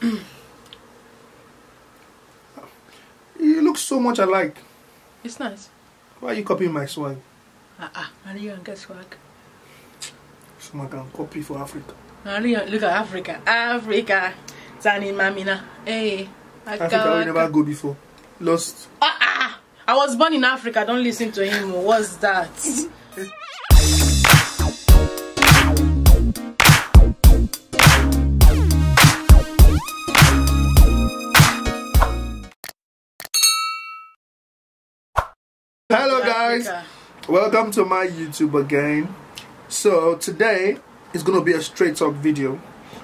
You look so much alike. It's nice. Why are you copying my swag? And you can get swag. Someone can copy for Africa. Look at Africa. Africa. Zani Mamina. Hey. Africa we never go before. Lost. I was born in Africa. Don't listen to him. What's that? Hello guys, welcome to my YouTube again. So today is going to be a straight talk video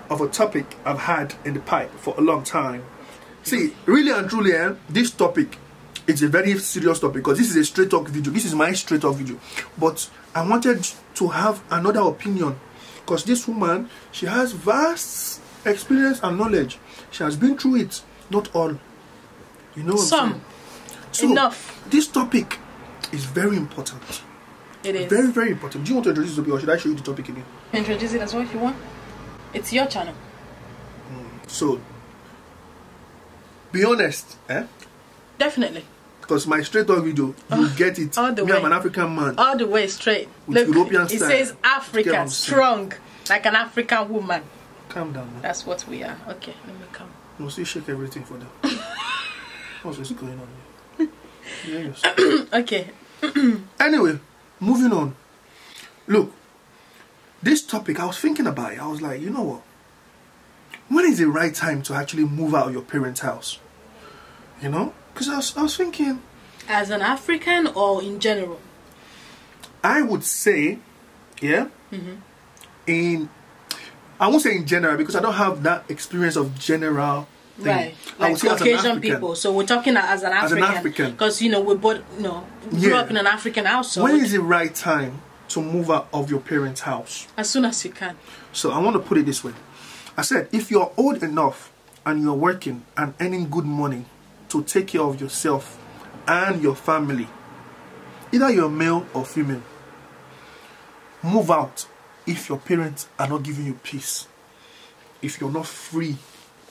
of a topic I've had in the pipe for a long time. See, really and truly, this topic is a very serious topic because this is a straight talk video. This is my straight talk video. But I wanted to have another opinion because this woman, she has vast experience and knowledge. She has been through it, not all. You know what I'm saying? So, enough. This topic is very important. It is. Very, very important. Do you want to introduce the topic or should I show you the topic again? Introduce it as well if you want. It's your channel. So, be honest, Definitely. Because my straight talk video, you get it. All the Me, way. I'm an African man. All the way straight. With Look, European it style. says Africa, strong, like an African woman. Calm down, man. That's what we are. Okay, let me come. No, see, shake everything for them. What's this going on here? Yeah, yes. Okay. Anyway, moving on. Look, this topic, I was thinking about it. I was like, you know what? When is the right time to actually move out of your parents' house? You know? Because I was thinking... As an African or in general? I would say, yeah, I won't say in general because I don't have that experience of general thing. Right, I like would say Caucasian people. So we're talking as an African. Because, you know, we both, grew up in an African household. When is the right time to move out of your parents' house? As soon as you can. So I want to put it this way. I said, if you're old enough and you're working and earning good money to take care of yourself and your family, either you're male or female, move out if your parents are not giving you peace. If you're not free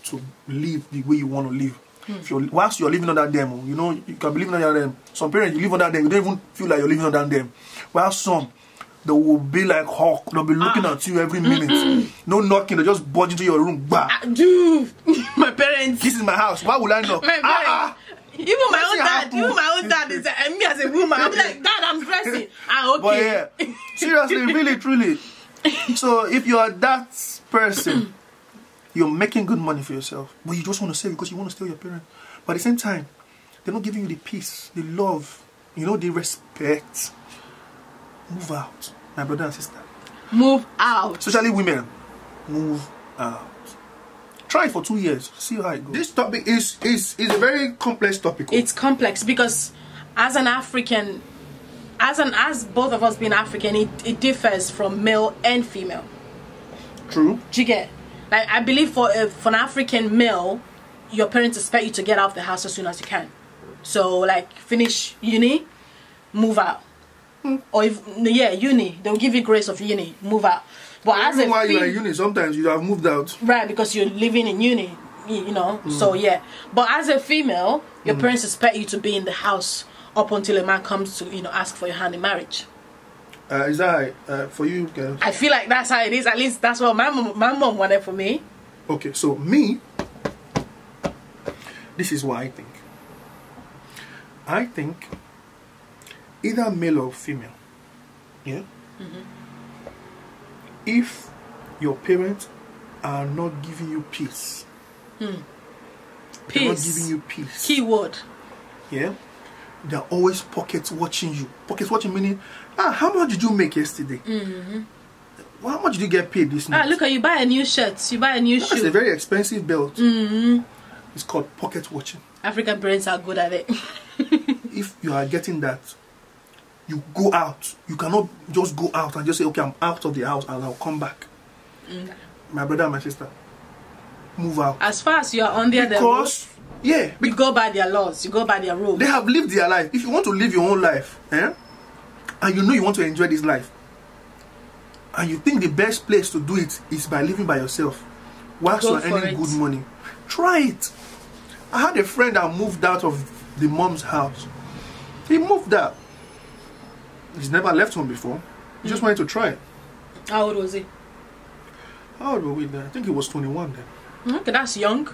to live the way you want to live. If whilst you're living under them, you know, you can be living under them. Some parents, you live under them, you don't even feel like you're living under them. While some, they will be like hawk, they'll be looking at you every minute. No knocking, they just budge into your room. Bah. Dude, my parents. This is my house. Why would I knock? My parents. Even my own dad is and me as a woman. I'm like, Dad, I'm dressing. Okay. But yeah, seriously, really, truly. So if you are that person, you're making good money for yourself, but you just want to save because you want to stay with your parents. But at the same time, they're not giving you the peace, the love, you know, the respect. Move out, my brother and sister. Move out. Especially women. Move out. Try it for 2 years. See how it goes. This topic is a very complex topic. It's complex because as an African, as both of us being African, it differs from male and female. True. Do you get? Like, I believe for an African male, your parents expect you to get out of the house as soon as you can. So, like, finish uni, move out. Or if, yeah, uni, they'll give you grace of uni, move out. But as a while you're in uni, sometimes you have moved out. Right, because you're living in uni, you know. So yeah. But as a female, your parents expect you to be in the house up until a man comes to, ask for your hand in marriage. Is that for you girls? I feel like that's how it is. At least that's what my mom wanted for me. Okay, so me, this is what I think. I think either male or female, yeah? If your parents are not giving you peace, Peace. They're not giving you peace. Keyword. Yeah? They're always pocket watching you. Pocket watching meaning, how much did you make yesterday? Well, how much did you get paid this month? Look, you buy a new shirt, you buy a new shoe. It's a very expensive belt. It's called pocket watching. African parents are good at it. If you are getting that, you go out. You cannot just go out and just say, okay, I'm out of the house and I'll come back. My brother and my sister, move out. As far as you are under the roof, yeah, you go by their laws, you go by their rules. They have lived their life. If you want to live your own life, and you know you want to enjoy this life, and you think the best place to do it is by living by yourself, whilst you are earning good money, Try it. I had a friend that moved out of the mom's house. He moved out. He's never left home before. He just wanted to try it. How old was he? How old were we then? I think he was 21 then. Okay, that's young.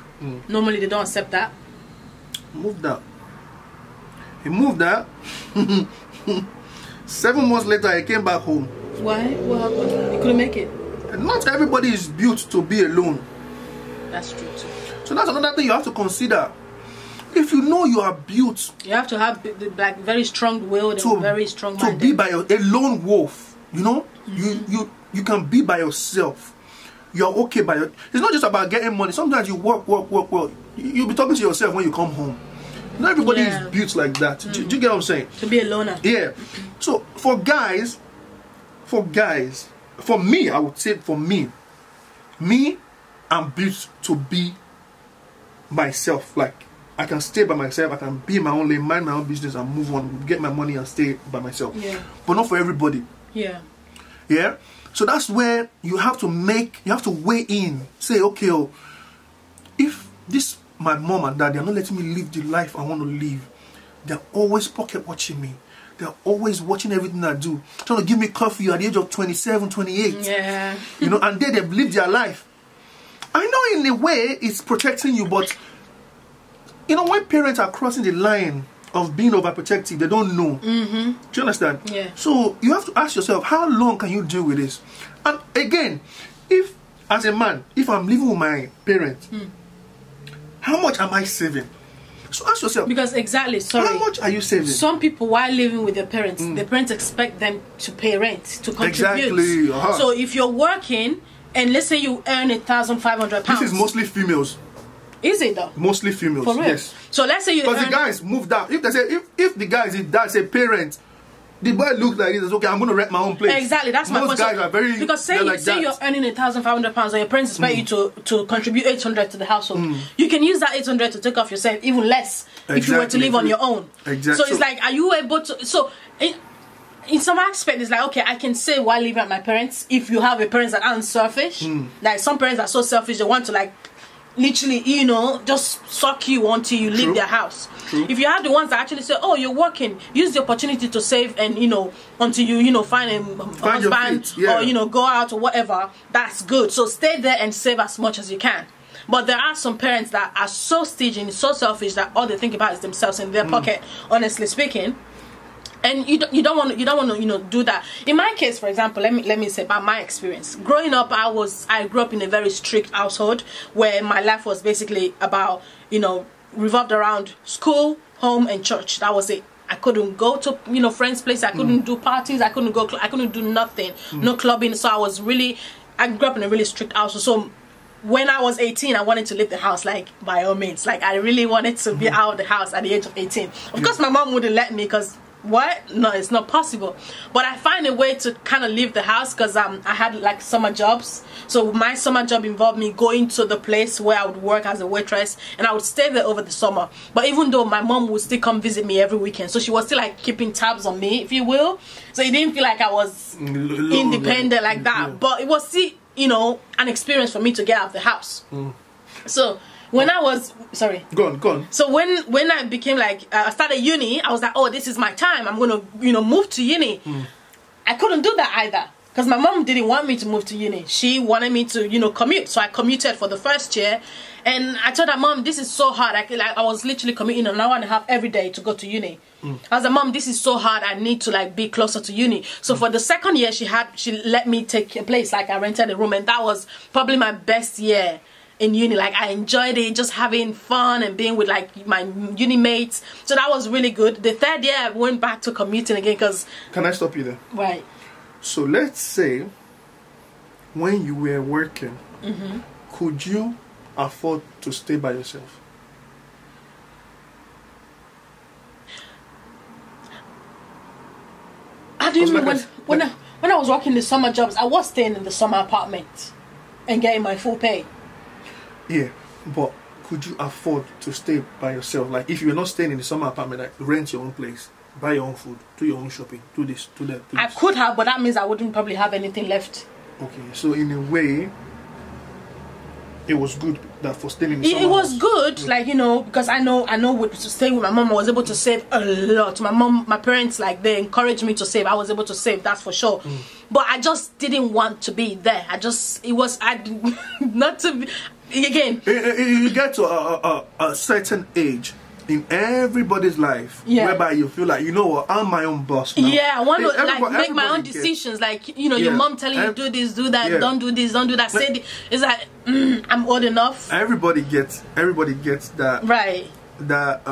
Normally they don't accept that. Moved out. He moved out. 7 months later, he came back home. Why? What happened? He couldn't make it. And not everybody is built to be alone. That's true too. So that's another thing you have to consider. If you know you are built, you have to have like very strong will and very strong mind. To be by a lone wolf, you know, you can be by yourself. You're okay by your. It's not just about getting money. Sometimes you work. You'll be talking to yourself when you come home. Not everybody is built like that. Do you get what I'm saying? To be a loner. Yeah. So for guys, for me, I would say for me, I'm built to be myself. Like, I can stay by myself, I can be my own lane, mind my own business and move on, get my money and stay by myself. Yeah. But not for everybody. Yeah. Yeah? So that's where you have to weigh in. Say, okay, if this, my mom and dad, they're not letting me live the life I want to live. They're always pocket watching me. They're always watching everything I do. Trying to give me coffee at the age of 27, 28. Yeah. You know, and they've lived their life. I know in a way it's protecting you, but you know, when parents are crossing the line of being overprotective, they don't know. Do you understand? Yeah. So you have to ask yourself, how long can you deal with this? And again, if as a man, if I'm living with my parents, how much am I saving? So ask yourself. Because how much are you saving? Some people, while living with their parents, their parents expect them to pay rent, to contribute. Exactly. So if you're working, and let's say you earn £1,500. This is mostly females. Is it though? Mostly females. For real? Yes. So let's say you because the guys moved out. If they say if the guys that's a parent, the boy looks like this. Okay, I'm going to rent my own place. Exactly, that's my point. Most guys are very because say you're earning £1,500 and your parents expect you to contribute 800 to the household. You can use that 800 to take off yourself, even less if you were to live on your own. Exactly. So it's like, are you able to? So in some aspect, it's like, okay, I can say while living at my parents. If you have a parents that aren't selfish, like some parents are so selfish, they want to like literally, you know, just suck you until you leave their house. If you have the ones that actually say, oh, you're working, use the opportunity to save and, you know, until you find a husband or, you know, go out or whatever, that's good. So stay there and save as much as you can. But there are some parents that are so stingy and so selfish that all they think about is themselves in their pocket, honestly speaking. And you don't want to you know do that. In my case, for example, let me say about my experience. Growing up, I grew up in a very strict household where my life was basically about, you know, revolved around school, home, and church. That was it. I couldn't go to, you know, friends' place. I couldn't do parties. I couldn't do nothing. No clubbing. So I grew up in a really strict household. So when I was 18, I wanted to leave the house, like, by all means. Like, I really wanted to be out of the house at the age of 18. Of course, my mom wouldn't let me because what? No, it's not possible. But I find a way to kind of leave the house because I had like summer jobs. So my summer job involved me going to the place where I would work as a waitress, and I would stay there over the summer. But even though my mom would still come visit me every weekend, so she was still like keeping tabs on me, if you will. So it didn't feel like I was independent like that. Yeah. But it was still, you know, an experience for me to get out of the house. So when I was go on. So when I became like I started uni, I was like, oh, this is my time. I'm gonna, you know, move to uni. I couldn't do that either because my mom didn't want me to move to uni. She wanted me to, you know, commute. So I commuted for the first year, and I told her, Mom, this is so hard. I was literally commuting an hour and a half every day to go to uni. I was like, Mom, this is so hard. I need to like be closer to uni. So for the second year, she let me take a place. Like I rented a room, and that was probably my best year in uni. Like I enjoyed it, just having fun and being with like my uni mates. So that was really good. The third year I went back to commuting again because... Can I stop you there? Right. So let's say when you were working, could you afford to stay by yourself? How do you mean? When I was working the summer jobs, I was staying in the summer apartment and getting my full pay. Yeah, but could you afford to stay by yourself? Like if you're not staying in the summer apartment, like rent your own place, buy your own food, do your own shopping, do this, do that. I could have, but that means I wouldn't probably have anything left. Okay, so in a way, it was good that for staying in the It was good, like, you know, because I know with staying with my mom, I was able to save a lot. My parents, like, they encouraged me to save. I was able to save, that's for sure. But I just didn't want to be there. Not to be, again. You get to a certain age in everybody's life, whereby you feel like, you know what, I'm my own boss now. Yeah, I want to like make my own decisions. Like, you know, your mom telling you do this, do that, don't do this, don't do that. Say this. It's like I'm old enough. Everybody gets that. Right. That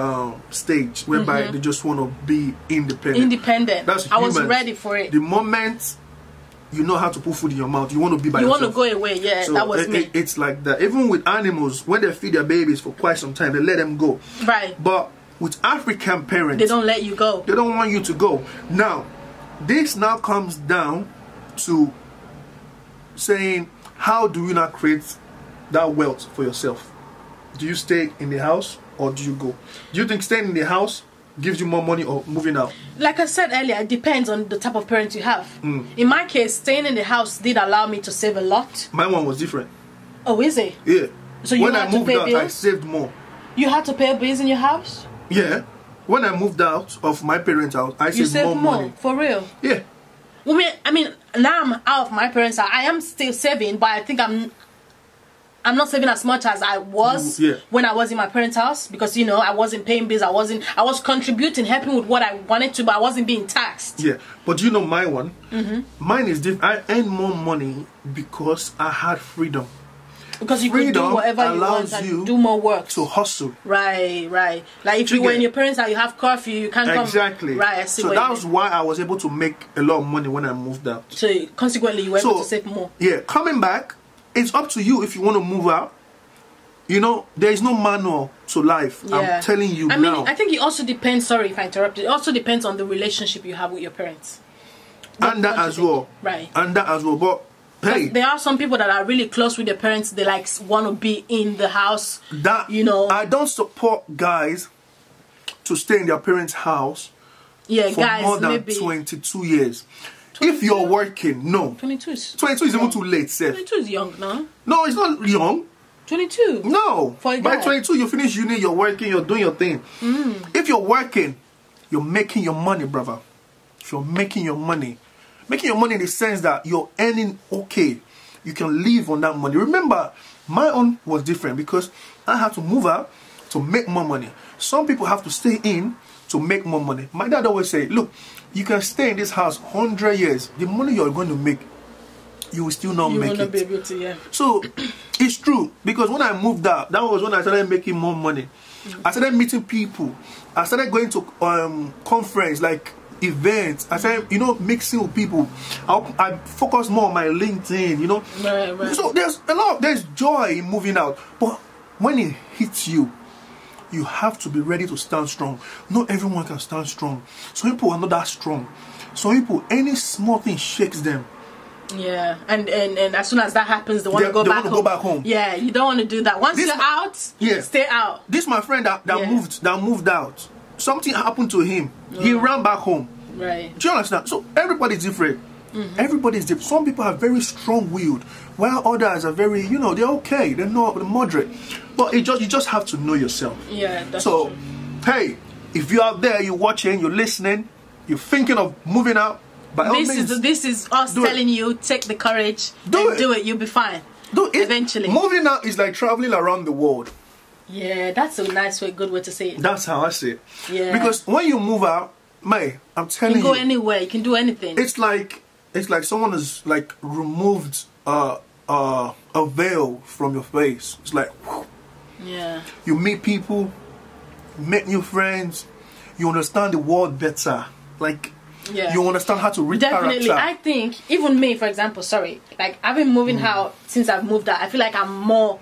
stage whereby they just want to be independent. That's I was ready for it. The moment you know how to put food in your mouth, you want to be by yourself. You want to go away, yeah. So that was me. It's like that. Even with animals, when they feed their babies for quite some time, they let them go. Right. But with African parents, they don't let you go. They don't want you to go. Now, this now comes down to saying, how do you not create that wealth for yourself? Do you stay in the house or do you go? Do you think staying in the house gives you more money or moving out? Like I said earlier, it depends on the type of parent you have. In my case, staying in the house did allow me to save a lot. My one was different. Oh, is it? Yeah. So you had to pay bills? I saved more. You had to pay bills in your house? Yeah. When I moved out of my parents' house, I saved more money. For real? Yeah. Well, I mean, now I'm out of my parents' house. I am still saving, but I think I'm not saving as much as I was when I was in my parents' house, because, you know, I wasn't paying bills. I was contributing, helping with what I wanted to, but I wasn't being taxed. Yeah, but you know my one? Mine is different. I earned more money because I had freedom. Because you could do whatever you want and do more work. To hustle. Right. Like if you were in your parents' house, you have curfew, you can't come. Exactly. Right, I see. So that was why I was able to make a lot of money when I moved out. So consequently, you were able to save more. Yeah, coming back, it's up to you if you want to move out. You know, there is no manual to life. Yeah. I'm telling you now. I mean, I think it also depends, sorry if I interrupted, it also depends on the relationship you have with your parents. And that as well. Right. And that as well. But hey, there are some people that are really close with their parents. They like want to be in the house. That, you know, I don't support guys to stay in their parents' house for more than 22 years. 22? If you're working, no. 22 is even too late, Seth. 22 is young, no? No, it's not young. 22? No. By 22, you finish uni, you're working, you're doing your thing. If you're working, you're making your money, brother. If you're making your money in the sense that you're earning okay, you can live on that money. Remember, my own was different because I had to move out to make more money. Some people have to stay in to make more money. My dad always say, look, you can stay in this house 100 years. The money you're going to make, you will still not make it. You will not be able to, yeah. So, it's true. Because when I moved out, that was when I started making more money. I started meeting people. I started going to conference, like events. I started, you know, mixing with people. I focused more on my LinkedIn, you know. Right. So, there's joy in moving out. But when it hits you, you have to be ready to stand strong. Not everyone can stand strong. Some people are not that strong. Some people, any small thing shakes them. Yeah, and as soon as that happens, they want to go back home. Yeah, you don't want to do that. Once you're out, stay out. This my friend that moved out. Something happened to him. He ran back home. Right. Do you understand? So everybody's different. Everybody's different. Some people are very strong-willed, while others are very, you know, they're okay. They're not moderate. But you just have to know yourself. Yeah, that's true. Hey, if you're out there, you're watching, you're listening, you're thinking of moving out, by all means, this is us telling you, take the courage and do it. You'll be fine. Eventually. Moving out is like traveling around the world. Yeah, that's a nice way, good way to say it. That's how I see it. Yeah. Because when you move out, May, I'm telling you, you can go anywhere. You can do anything. It's like someone has like removed a veil from your face. It's like, whew. Yeah. You meet people, make new friends, you understand the world better. Like, you understand how to read character. I think, even me, for example, like I've been moving out since I've moved out. I feel like I'm more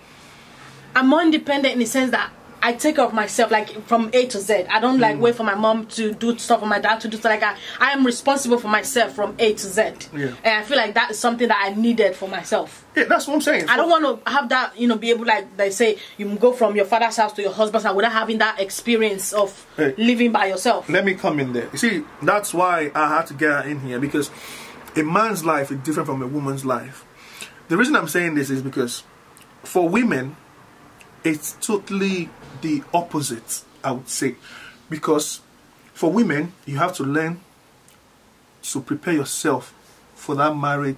independent in the sense that I take care of myself, like from A to Z. I don't like wait for my mom to do stuff or my dad to do stuff. Like I am responsible for myself from A to Z. Yeah. And I feel like that is something that I needed for myself. Yeah, that's what I'm saying. I don't want to have that, you know, be able, like they say, you go from your father's house to your husband's house without having that experience of living by yourself. Let me come in there. You see, that's why I had to get in here, because a man's life is different from a woman's life. The reason I'm saying this is because For women, it's totally the opposite, I would say. Because for women, you have to learn to prepare yourself for that marriage,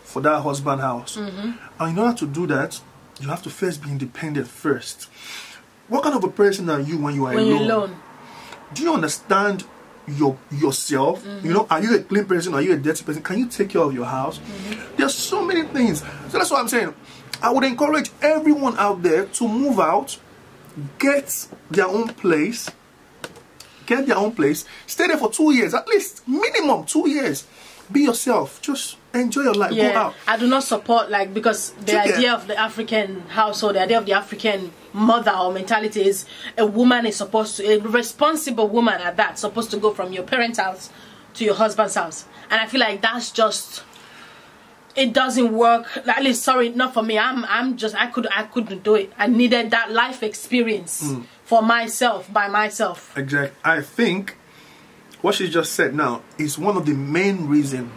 for that husband house. And in order to do that, you have to first be independent first. What kind of a person are you when you are alone? Do you understand yourself? You know, are you a clean person? Are you a dirty person? Can you take care of your house? There's so many things. So that's what I'm saying. I would encourage everyone out there to move out, get their own place, stay there for 2 years, at least minimum 2 years. Be yourself. Just enjoy your life. Yeah, go out. I do not support, like, because the idea of the African household, the idea of the African mother or mentality is a woman is supposed to, a responsible woman at that, supposed to go from your parents' house to your husband's house. And I feel like that's just, it doesn't work. At least, sorry, not for me. I couldn't do it. I needed that life experience for myself, by myself. Exactly. I think what she just said now is one of the main reason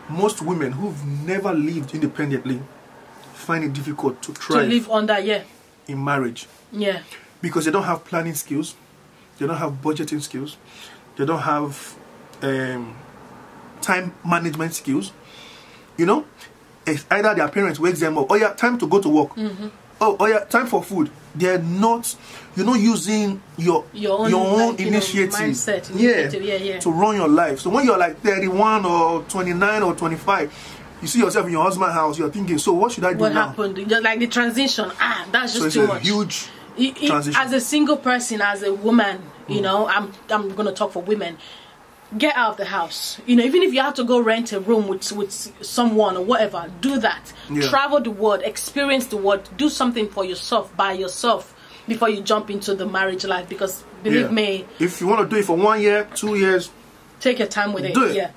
most women who've never lived independently find it difficult to thrive, to live under, in marriage. Yeah. Because they don't have planning skills, they don't have budgeting skills, they don't have time management skills. You know, it's either their parents wakes them up, oh yeah, time to go to work. Oh yeah, time for food. They're not, you're not using your own like, initiative, mindset, to run your life. So when you're like 31 or 29 or 25, you see yourself in your husband's house, you're thinking, so what should I do now? What happened? Just like the transition, that's just too much. Huge transition. As a single person, as a woman, you know, I'm gonna talk for women. Get out of the house. You know, even if you have to go rent a room with someone or whatever, do that. Travel the world, experience the world, do something for yourself, by yourself, before you jump into the marriage life. Because believe me, if you want to do it for 1 year, 2 years, take your time with it. Do it. Yeah.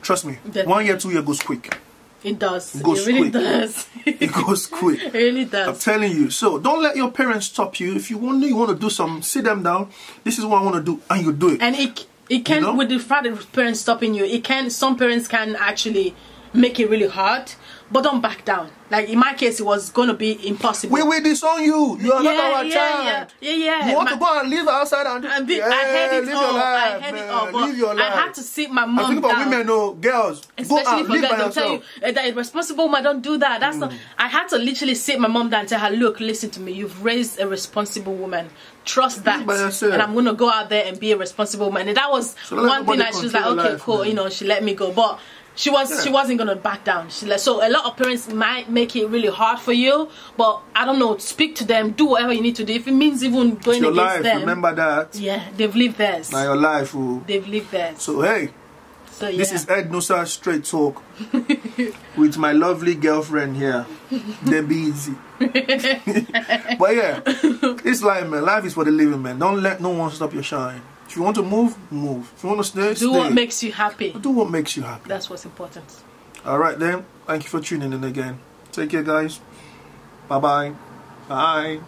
Trust me, Definitely. 1 year, 2 years goes quick. It does. It goes really quick. Does. It goes quick. It really does. I'm telling you. So don't let your parents stop you. If you want to do something, sit them down. This is what I want to do, and you do it. And it can, you know? With the fact that parents stopping you, it can. Some parents can actually make it really hard, but don't back down. Like in my case, it was going to be impossible. We will disown you. You are not our child. Yeah. You want to go and live outside and I had it all. Life, I had it all. But live your life. I had to sit my mom down. I think about women, no, girls. Especially go out, for live girls, by they'll yourself. tell you that a responsible woman don't do that. That's not. I had to literally sit my mom down and tell her, look, listen to me. You've raised a responsible woman. Trust that, and I'm gonna go out there and be a responsible woman. And that was one thing that she was like, okay, cool. Man. You know, she let me go, but she wasn't gonna back down. So a lot of parents might make it really hard for you, but I don't know. Speak to them. Do whatever you need to do. If it means even going against life, them, remember that. Yeah, they've lived theirs. Now your life, they've lived theirs. So hey. This is EdNosir Straight Talk with my lovely girlfriend here, Debbie Easy. But yeah, it's life, man. Life is for the living, man. Don't let no one stop your shine. If you want to move, move. If you want to stay, stay. Do what makes you happy. Do what makes you happy. That's what's important. Alright then, thank you for tuning in again. Take care, guys. Bye-bye. Bye.